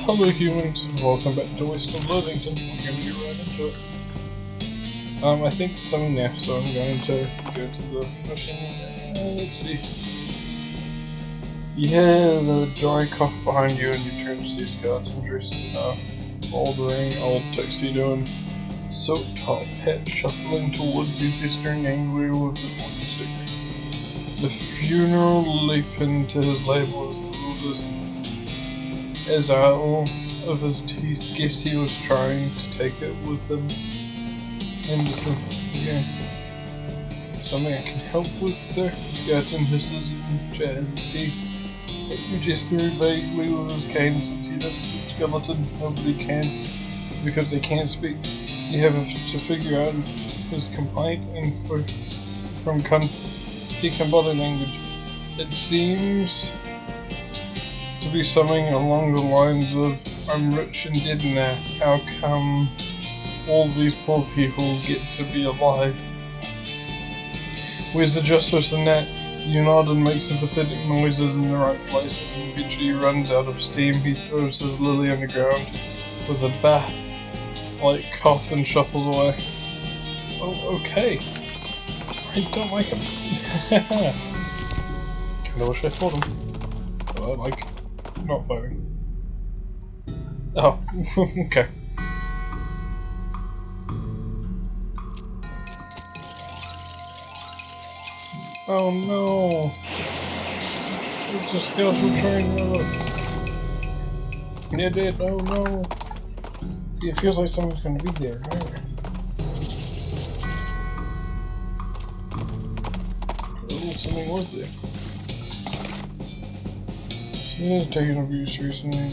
Hello humans, welcome back to Loathing. I'm going to get right into it. I think it's something there, so I'm going to go to the mission. Let's see. You hear the dry cough behind you and you turn to see skeleton dressed in a bouldering old tuxedo and soaked top hat shuffling towards you, gesturing angrily with his walking stick. The funeral leap into his label as all of his teeth. Guess he was trying to take it with him. Anderson, yeah. Something I can help with, sir? Skeleton hisses and chatters his teeth. You just threw vaguely with his cane since he doesn't skeleton. Nobody can, because they can't speak. You have to figure out his complaint and from context and body language. It seems to be something along the lines of, I'm rich and dead now. How come all these poor people get to be alive? Where's the justice in that? You nod and make sympathetic noises in the right places, and eventually he runs out of steam. He throws his lily on the ground with a bat-like cough and shuffles away. Oh, okay. I don't like him. Kinda wish I fought him. But I like not fighting. Oh, okay. Oh no! It's a skeleton train road. They're dead, oh no! See, it feels like someone's gonna be there, right? Oh, something was there. He's taking abuse recently,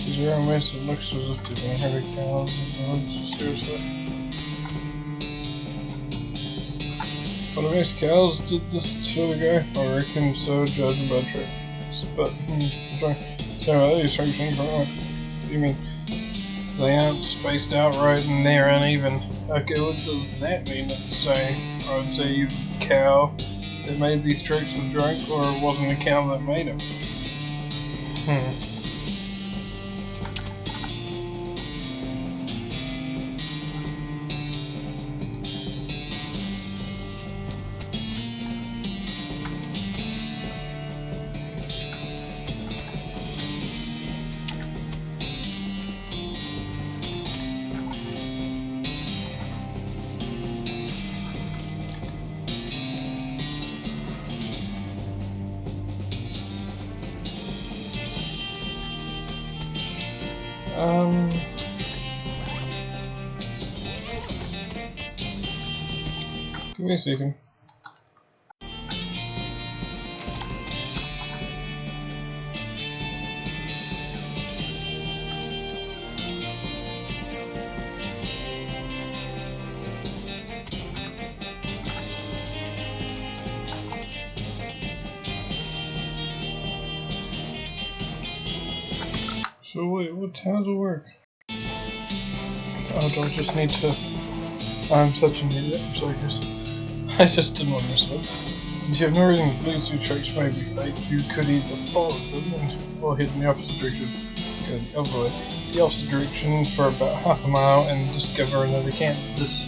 These rare messes looks as if they've been heavy cows in the woods, seriously. But if these cows did this to the guy, I reckon so, judging by tracks. But, sorry, so these tracks ain't right. What do you mean? They aren't spaced out right and they're uneven. Okay, what does that mean? Let's say, I would say you cow that made these tracks was drunk, or it wasn't a cow that made them. Give me a second. So wait, how does it work? Oh, do I just need to... I'm such an idiot, I'm sorry Chris. I just didn't want to mess it up. Since you have no reason to believe two tracks may be fake, you could either follow them or head in the opposite direction. Go the other way. The opposite direction for about half a mile and discover another camp. This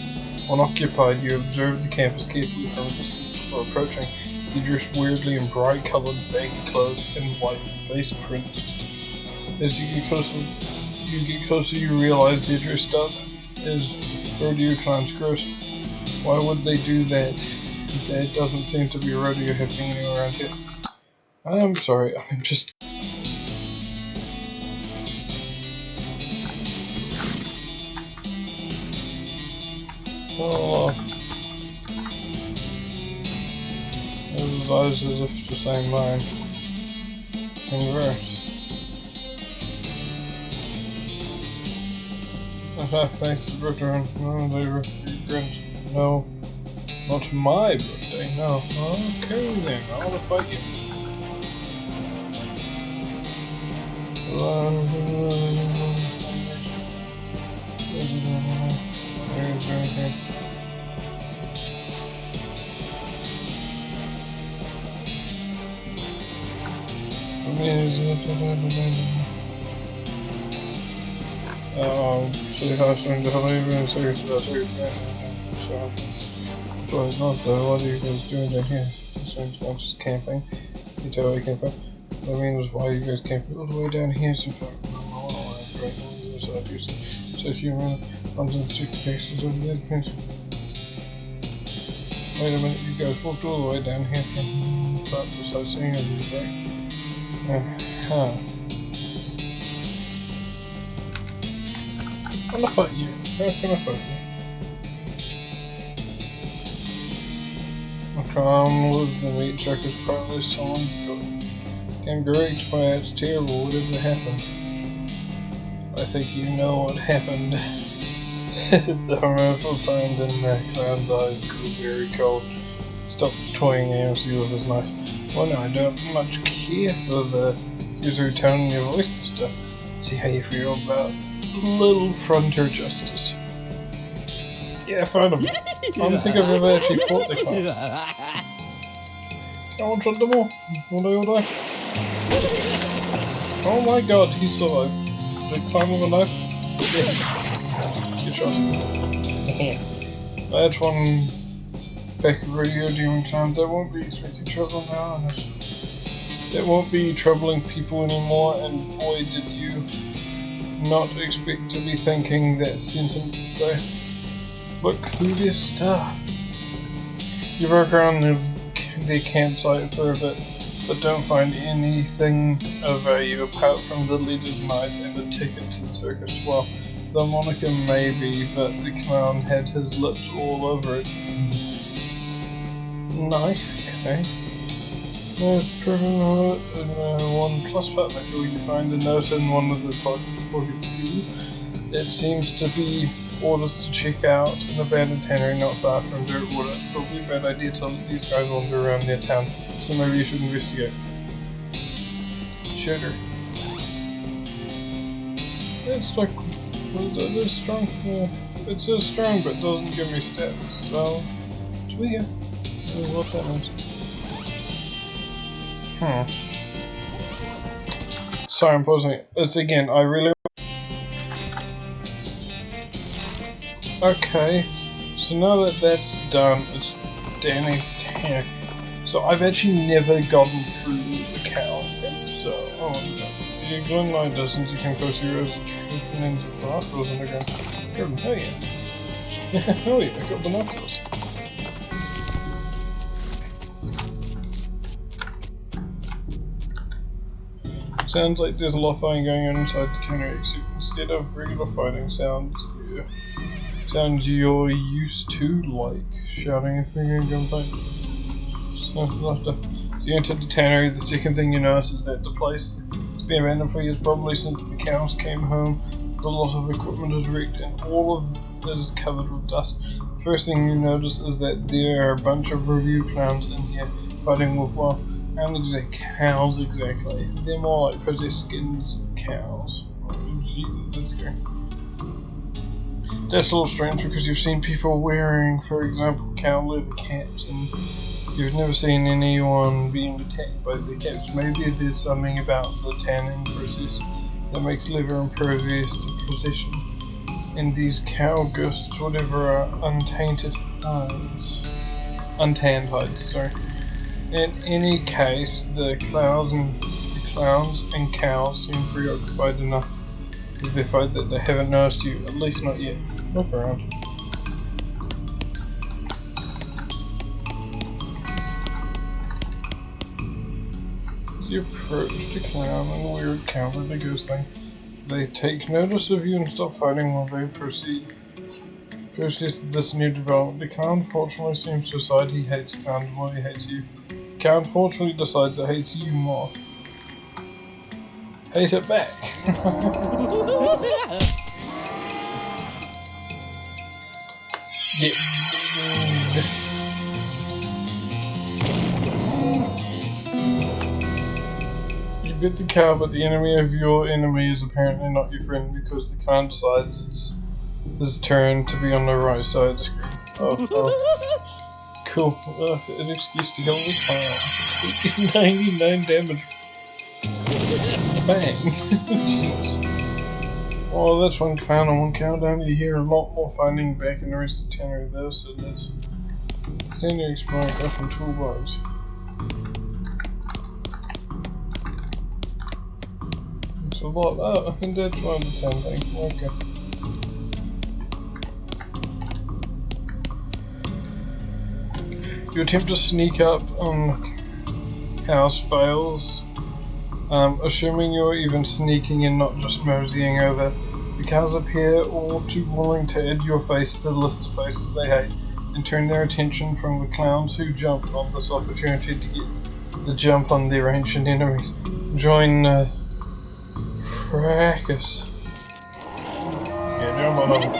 unoccupied, you observe the campus carefully from a distance before approaching. You dress weirdly in bright coloured baggy clothes and white face print. As you get closer, you realize they're dressed up as rodeo clowns. Gross. Why would they do that? There doesn't seem to be a rodeo happening anywhere around here. I'm sorry, I'm just... Oh... His eyes as if to say mine. In reverse. Thanks to birthday. No, they grins. No, not my birthday. No. Okay then, I want to fight you. Amazing. See how soon to leave and serious about so join us though, what are you guys doing down here? It seems not just camping. You tell where you came from. I mean is why you guys camping all the way down here so far from the mall right now. So I do so if you run onto the secret cases over there, please. Wait a minute, you guys walked all the way down here from part of the sightseeing of you, right? I'm gonna fight you. How can I fight you? I can't lose the meat truck is probably someone's good. Can't great why it's terrible, whatever happened. I think you know what happened. The horrible sound in the clown's eyes grew very cold. Stopped toying AMC with his knife. Well, no, I don't much care for the user tone in your voice, mister. See how you feel about little frontier justice. Yeah, find him. I don't think I've ever actually fought the clowns. I won't shot them all day. Oh my god, he's still alive. Did he climb with a knife? Yeah. Good shot. That's one back of radio demon clowns. That won't be expecting trouble now. That won't be troubling people anymore, and boy did you not expect to be thinking that sentence today. Look through their stuff. You broke around their campsite for a bit, but don't find anything of value apart from the leader's knife and a ticket to the circus. Well, the moniker maybe, but the clown had his lips all over it. Knife, okay. Proven one plus fat metal, you find a note in one of the pockets. It seems to be orders to check out an abandoned tannery not far from Dirtwater. It's probably a bad idea to let these guys wander around near town, so maybe you should investigate. Shooter. It's like, it is strong. It says strong, but doesn't give me stats, so it's weird. What that means. Sorry, I'm pausing it. It's again, I really... Okay, so now that that's done, it's Danny's tanner. So I've actually never gotten through the cow, so... Oh, no. So you go in my distance, you can post your as a tripping into the binoculars and again. Good, hell yeah. Hell yeah, I got binoculars. Sounds like there's a lot of fighting going on inside the tannery, except instead of regular fighting sounds you're used to, like shouting and fingering gunfight. So you enter the tannery, the second thing you notice is that the place has been abandoned for years, probably since the cows came home. A lot of equipment is wrecked and all of it is covered with dust. The first thing you notice is that there are a bunch of review clowns in here fighting with, well, I don't exact cows exactly. They're more like possessed skins of cows. Oh, Jesus, that's scary. That's a little strange because you've seen people wearing, for example, cow leather caps, and you've never seen anyone being attacked by the caps. Maybe there's something about the tanning process that makes leather impervious to possession. And these cow ghosts, whatever, are untainted hides. Untanned hides, sorry. In any case, the clowns and cows seem preoccupied enough with their fight that they haven't noticed you, at least not yet. Look around. As you approach the clown and the weird cow with the ghost thing, they take notice of you and stop fighting while they process this new development. The cow unfortunately seems to decide he hates the clown more he hates you. The cow unfortunately decides it hates you more. Hate it back. Get booed. You bit the cow, but the enemy of your enemy is apparently not your friend because the clown decides it's his turn to be on the right side of the screen. Oh. Cool. An excuse to kill the clown. Taking 99 damage. Bang! Jesus. Oh, that's one clown on one countdown. You hear a lot more fighting back in the rest of the tenor there, so let's continue exploring up in toolbox. It's a lot. Oh, I think that's 1 to 10, thanks. Okay. You attempt to sneak up on house fails. Assuming you're even sneaking and not just moseying over, the cows appear all too willing to add your face to the list of faces they hate and turn their attention from the clowns who jumped on this opportunity to get the jump on their ancient enemies. Join fracas. Yeah, jump on them.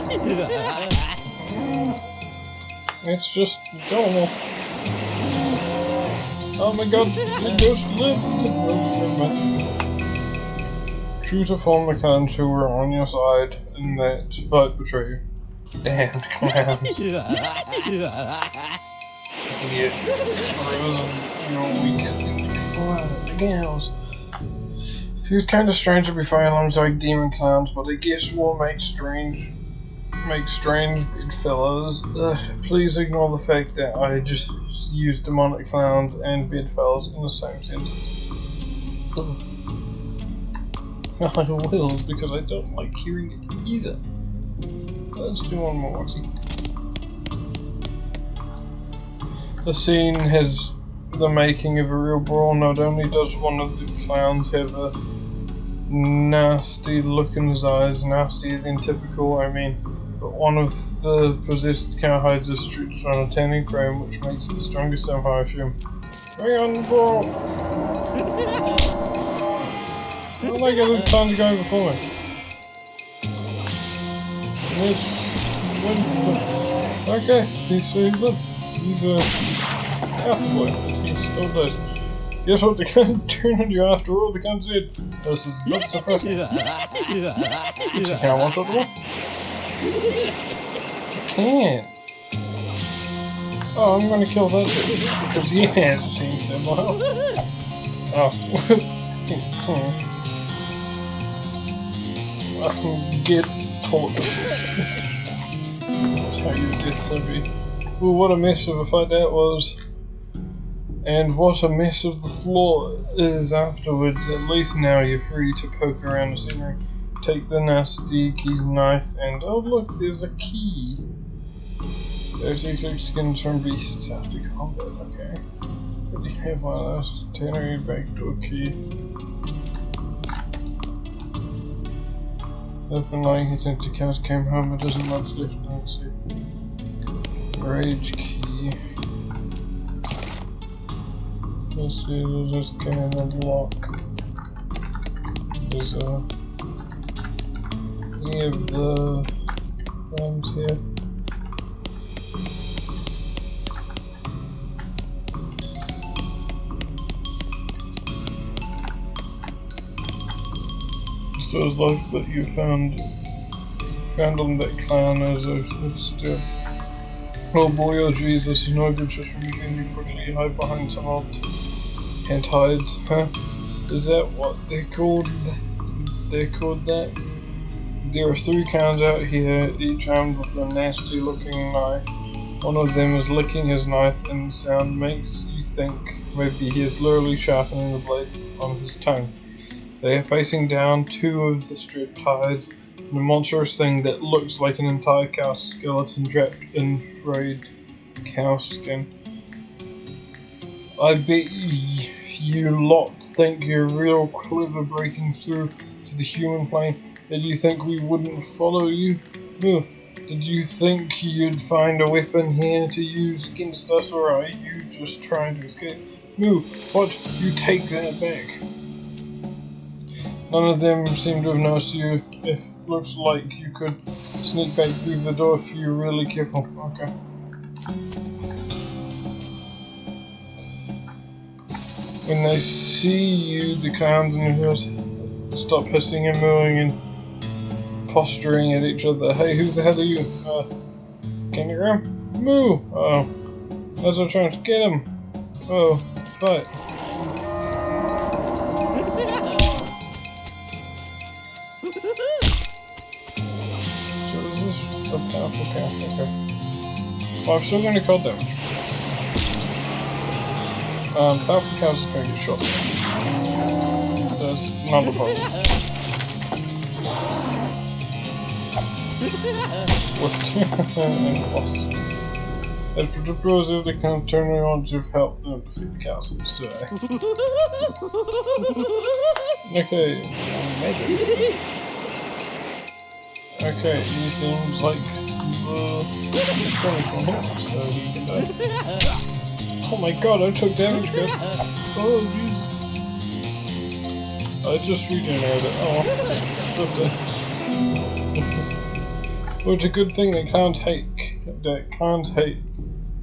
It's just normal. Oh my god, it just lived! Choose to form the clans who were on your side and that fight betray you. Damned clowns. Get frozen, you're weak. The gals. Feels kinda strange to be fighting alongside demon clowns, but I guess what makes strange bedfellows. Please ignore the fact that I just used demonic clowns and bedfellows in the same sentence. Ugh. I will, because I don't like hearing it either. Let's do one more. See. The scene has the making of a real brawl. Not only does one of the clowns have a nasty look in his eyes, nastier than typical, I mean, but one of the possessed cowhides is stretched on a tanning frame, which makes it stronger somehow, I assume. Bring on, bro! I don't like how this time's going before me. Okay, he's lived. He's a alpha boy, but he still does. Guess what? The gun turned on you after all. The gun said, "This is not suppressing." Can I one shot the ball? I can't. Oh, I'm gonna kill that dude because he has seen them well. Oh. Get taught this. That's how you death will be. Ooh, what a mess of a fight that was. And what a mess of the floor is afterwards. At least now you're free to poke around the scenery. Take the nasty key's knife and oh look, there's a key. There's your skins from beasts after combat, okay. Already have one of those. Tannery backdoor key. Open lying his empty cows came home, it doesn't much left, let's see. Rage key. Let's see, there's this can of lock. There's any of the ones here. Store's life, but you found on that clown as a still. Oh boy, oh Jesus, is no good just from you quickly hide behind some old ant hides, huh? Is that what they're called? They're called that? There are 3 clowns out here, each armed with a nasty looking knife. One of them is licking his knife and the sound makes you think maybe he is literally sharpening the blade on his tongue. They are facing down 2 of the stripped hides and a monstrous thing that looks like an entire cow skeleton trapped in frayed cow skin. I bet you lot think you're real clever breaking through to the human plane. Did you think we wouldn't follow you? No. Did you think you'd find a weapon here to use against us, or are you just trying to escape? No. What? You take that back. None of them seem to have noticed you. It looks like you could sneak back through the door if you're really careful. Okay. When they see you, the clowns in the hood stop hissing and mooing and posturing at each other. Hey, who the hell are you? Can you grab? Moo! Oh. As I'm trying to get him. Oh, fight. A powerful cow, okay. Well, I'm still gonna call damage. Powerful cows is gonna get shot. So that's not a problem. Lift. And lost. As proposed, if they can turn around to help them defeat the cows. So. Okay, maybe. Okay, he seems like he's punished on him, so he can die. Oh my god, I took damage, guys. Oh, jeez. I just regenerated it. Oh, well, it's a good thing they can't hate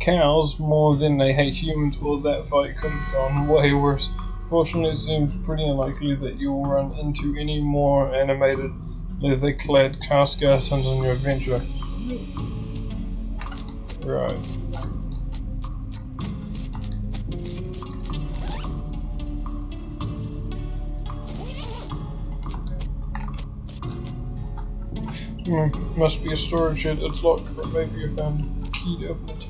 cows more than they hate humans, or that fight could have gone way worse. Fortunately, it seems pretty unlikely that you'll run into any more animated, leather-clad cow skeletons on your adventure. Right. Must be a storage shed. It's locked, but maybe you found a key to open it.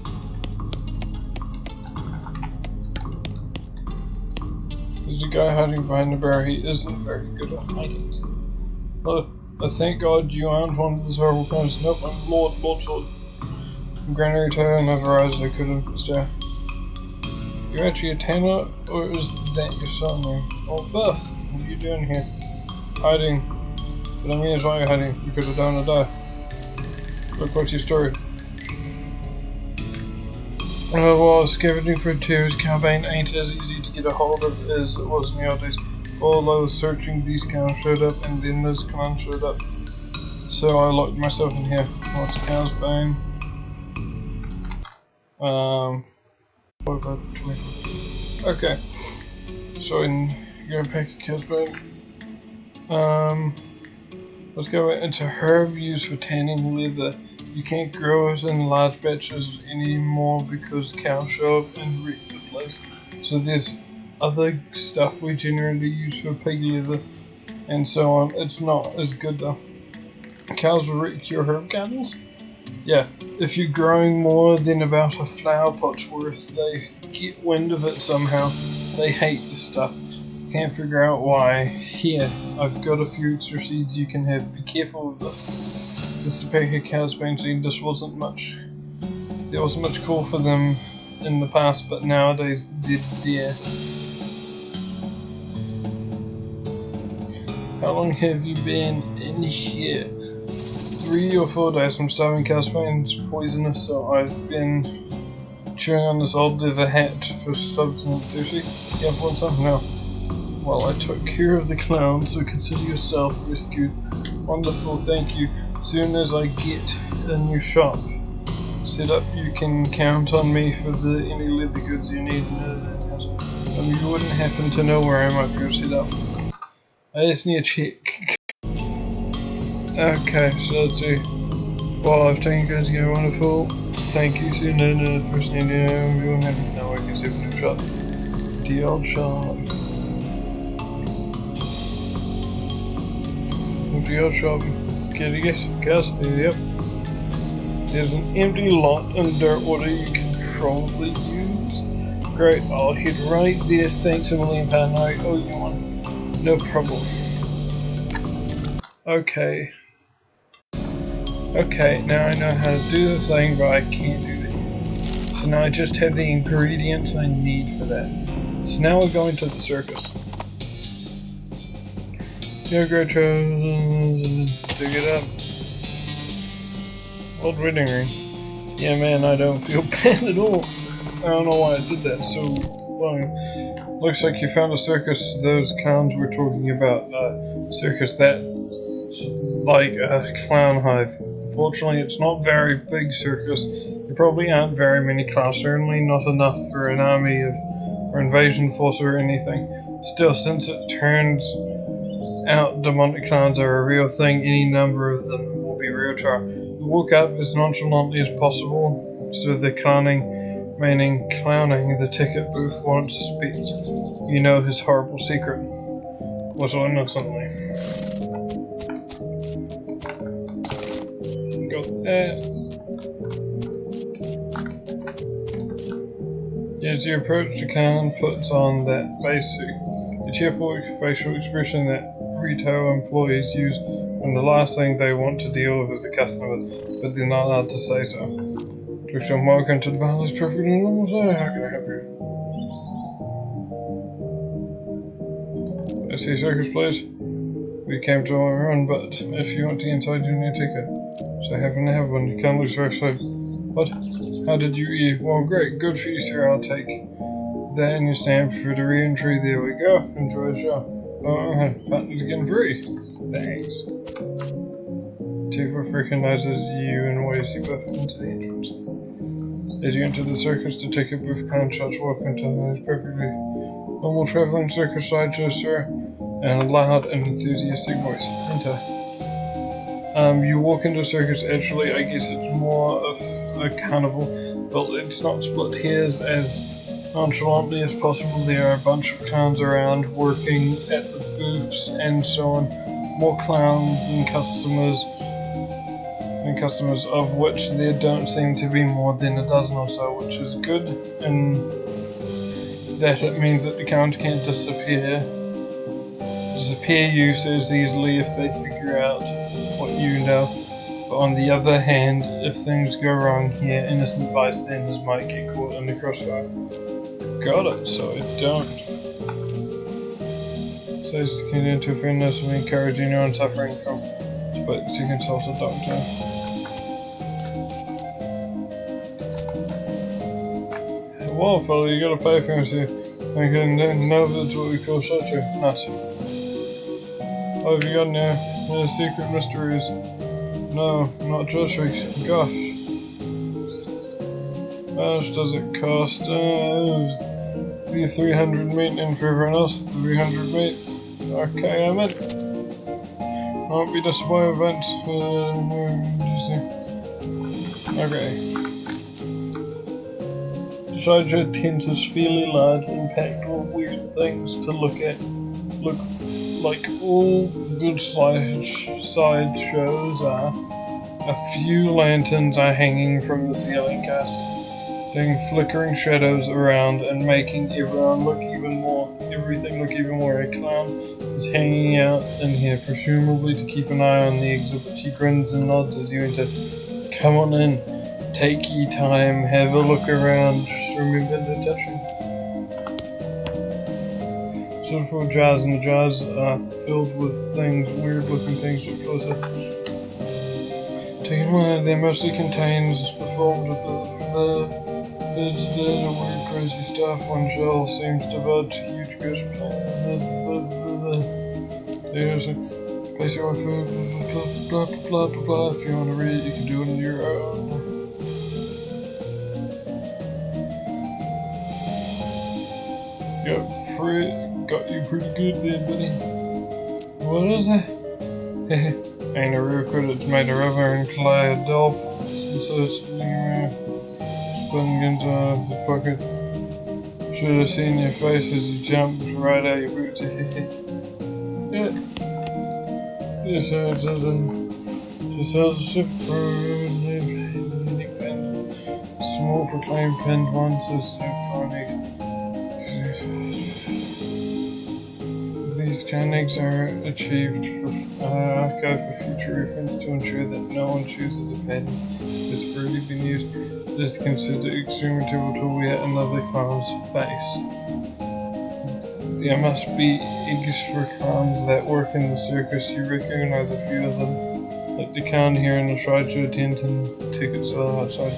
There's a guy hiding behind the barrier. He isn't very good at hiding. Oh, thank God you aren't one of those horrible kinds. Nope, I'm Lord Sword. Granary tail and other eyes I couldn't stare. You're actually a tamer, or is that your son name? Oh, Beth, what are you doing here? Hiding. But I mean, it's why you're hiding. You could have done to die. Look, what's your story? Well, scavenging for tears campaign ain't as easy to get a hold of as it was in the old days. While I was searching, these cows showed up, and then those clowns showed up. So I locked myself in here. What's a cow's bane? What about 20? Okay. So I'm gonna pick a cow's bane. Let's go into herb used for tanning leather. You can't grow it in large batches anymore because cows show up and wreck the place. So there's other stuff we generally use for pig leather and so on. It's not as good though. Cows will wreck your herb gardens? Yeah, if you're growing more than about a flower pot's worth, they get wind of it somehow. They hate the stuff. Can't figure out why. Here, I've got a few extra seeds you can have. Be careful with this. This is a pack of cow's bane seed. There wasn't much call for them in the past, but nowadays they're there. How long have you been in here? 3 or 4 days. I'm starving. Cow's bane's poisonous, so I've been chewing on this old leather hat for substance. Sushi? Yeah, I want something now. Well, I took care of the clown, so consider yourself rescued. Wonderful, thank you. Soon as I get a new shop set up, you can count on me for any leather goods you need. You wouldn't happen to know where I might go set up. I just need a check. Okay, so let's see. Well, I've taken you guys again, wonderful. Thank you, soon the first thing you know, now I can set up a new shop. The old shop. Real shop. Can you guess? Yep. There's an empty lot and dirt water you can probably use. Great, I'll head right there. Thanks a million pound. I owe you one. No problem. Okay. Okay, now I know how to do the thing, but I can't do it. So now I just have the ingredients I need for that. So now we're going to the circus. Yeah, great dig it up. Old wedding ring. Yeah, man, I don't feel bad at all. I don't know why I did that so long. Looks like you found a circus. Those clowns we're talking about. Circus that like a clown hive. Fortunately, it's not very big circus. There probably aren't very many clowns. Certainly not enough for an army or invasion force or anything. Still, since it turns out demonic clowns are a real thing, any number of them will be real trouble. You walk up as nonchalantly as possible, so the clowning, the ticket booth won't suspect you know his horrible secret. Was innocently. Got As you approach, the clown puts on that basic, cheerful facial expression that retail employees use when the last thing they want to deal with is a customer, but they're not allowed to say so. Welcome to the bar. It's perfectly normal, sir. How can I help you? I see circus, please. We came to our own, but if you want to get inside, you need a ticket. So I happen to have one. You can't lose first. So, what? How did you eat? Well, great. Good for you, sir. I'll take that and your stamp for the re-entry. There we go. Enjoy the show. Oh, partner's getting free. Thanks. Ticketbooth recognizes you and waves you both into the entrance. As you enter the circus, the ticket booth clown shouts welcome to this perfectly normal traveling circus sideshow, sir, and a loud and enthusiastic voice. Enter. You walk into a circus. Actually, I guess it's more of a carnival, but it's not split hairs as nonchalantly as possible. There are a bunch of clowns around working at the booths and so on. More clowns than customers, of which there don't seem to be more than a dozen or so, which is good, and that it means that the clowns can't disappear you so easily if they figure out what you know. But on the other hand, if things go wrong here, innocent bystanders might get caught in the crossfire. Got it, so I don't. Says to continue to fairness and encourage anyone suffering from, but to consult a doctor. Well, fella, you gotta pay for it. I can know that's what we call such a nut. What have you got now? No secret mysteries. No, not just gosh. How much does it cost? Be 300 meat, and for everyone else, 300 meat. Okay, I'm in. Won't be disappointed, Vince. Okay. Sideshow tent is fairly large and packed with weird things to look at. Look like all good sideshows are. A few lanterns are hanging from the ceiling, casting flickering shadows around and making everything look even more. A clown is hanging out in here, presumably to keep an eye on the exhibit. He grins and nods as you enter. Come on in. Take your time, have a look around, just remember to touch him. Sort of full of jars, and the jars are filled with things, weird looking things with closer. Taking one, they mostly contains performed weird crazy stuff. One shell seems devoted to huge crisp. There's a basic food, blah blah blah blah blah. If you want to read it, you can do it on your own. Got you pretty good there, buddy. What is it? Ain't a real good, it's made of rubber and clay, a doll, and so it's spinning into the pocket. Should have seen your face as you jumped right out your boots. Yeah. This has a shift for a neck band. Small proclaimed pinned one says iconic. These conics are achieved for archive for future reference to ensure that no one chooses a pattern that's already been used. It is considered experimental to wear another clown's face. There must be eggs for clowns that work in the circus. You recognize a few of them, like the clown here in the sideshow tent and ticket seller outside.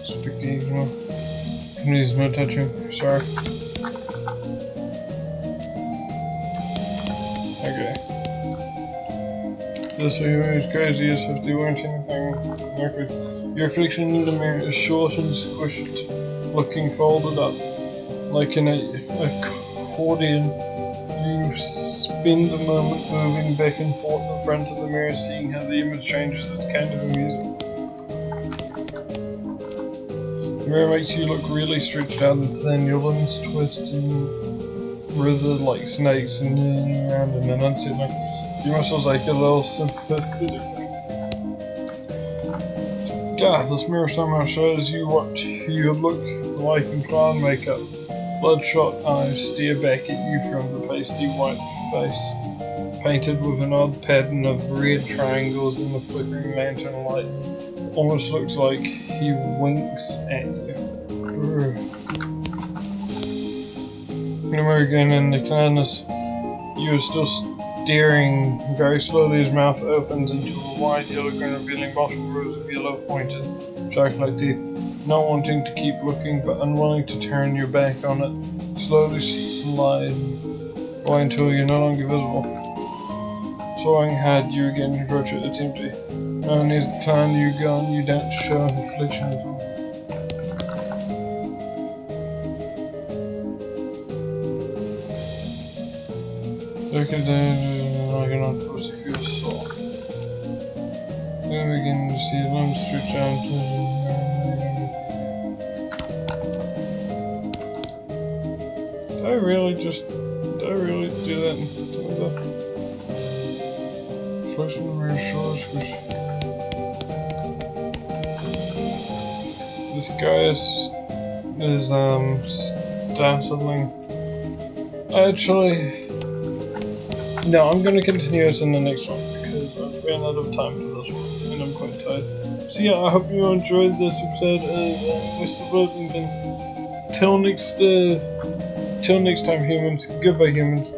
Speak the eggs more. Please, no touching. Sorry. Okay. This is crazy as if they weren't anything liquid. Your reflection in the mirror is short and squished, looking folded up. Like an accordion, you spend a moment moving back and forth in front of the mirror, seeing how the image changes. It's kind of amusing. The mirror makes you look really stretched out and thin. Your limbs twist and writhe like snakes and around in an unsettling. Your muscles ache a little sympathetically. God, this mirror somehow shows you what you look like in clown makeup. Bloodshot eyes stare back at you from the pasty white face, painted with an odd pattern of red triangles in the flickering lantern light. Almost looks like he winks at you. Again in the cloudness, you are still staring. Very slowly his mouth opens into a wide yellow grin, revealing multiple rows of yellow pointed shark-like teeth. Not wanting to keep looking, but unwilling to turn your back on it, slowly slide away until you're no longer visible. Swallowing hard, you again approach it. It's empty. No one needs the time you're gone. You don't show a reflection at all. Look at that, like an unforced feel soul. Then begin to see limbs stretch out. Did I really do that? Reflection of your shoulders. This guy is startling. Actually, no, I'm going to continue this in the next one because I've ran out of time for this one and I'm quite tired. So yeah, I hope you enjoyed this episode of Mr. Loathing. Till next time, humans. Goodbye, humans.